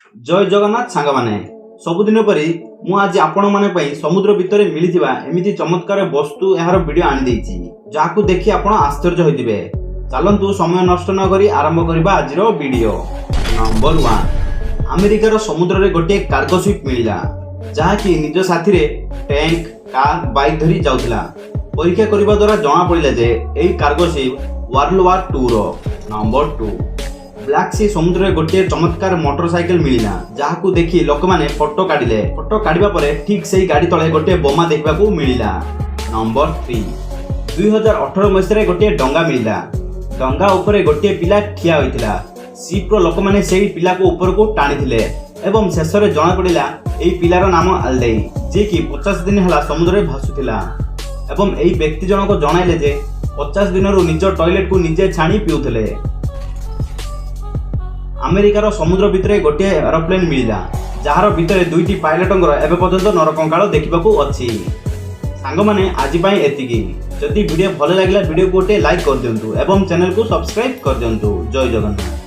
जय जगन्नाथ सांग माने सबुदिन परी मु आज आपण माने पई समुद्र भितर मिलिथिबा एमिति चमत्कार वस्तु यार वीडियो आनि देछि जाकु देखि आपण आश्चर्य होइतिबे। चलंतु समय नष्ट न करी आरंभ करबा आजिर वीडियो। नंबर 1, अमेरिकार समुद्र रे गोटे कार्गो शिप मिलिला जहा कि निज साथी रे टैंक कार बाइक धरी जाउथिला। परीक्षा करबा द्वारा जणा पड़िला जे एई कार्गो शिप वर्ल्ड वार 2 रो। नंबर 2, ब्लैक सी समुद्र रे गोटे चमत्कार मोटरसाइकिल मिलिला जहाकू देखि लोक माने फोटो काढिले। फोटो काढिबा परे ठीक सेही गाड़ी तळे गोटे बोमा देखबाकू मिलिला। नंबर 3, 2018 मसीह गोटे डंगा मिलिला। डंगा ऊपर गोटे पिला ठिया होइतिला। शिप रो लोक माने सेही पिला को ऊपर को टाणीथिले एवं शेष रे जणा पड़िला एई पिलार नाम आलदेई जे कि 50 दिन हला समुद्र रे भासुथिला एवं एई व्यक्ति जनक जणाइले जे 50 दिन रु निज टॉयलेट को निजे छाणी पिउथिले। अमेरिकार समुद्र भितर गोटे एरोप्लेन मिलिला जार भितर दुईटी पायलटंगर एबे पर्यंत नरकंकाल देखिबाकू अछि। सांग माने आज पई एतिकी। जदि वीडियो भल लागिला वीडियो को गोटे लाइक कर दियंतु एवं चैनल को सब्सक्राइब कर दियंतु। जय जगन्नाथ।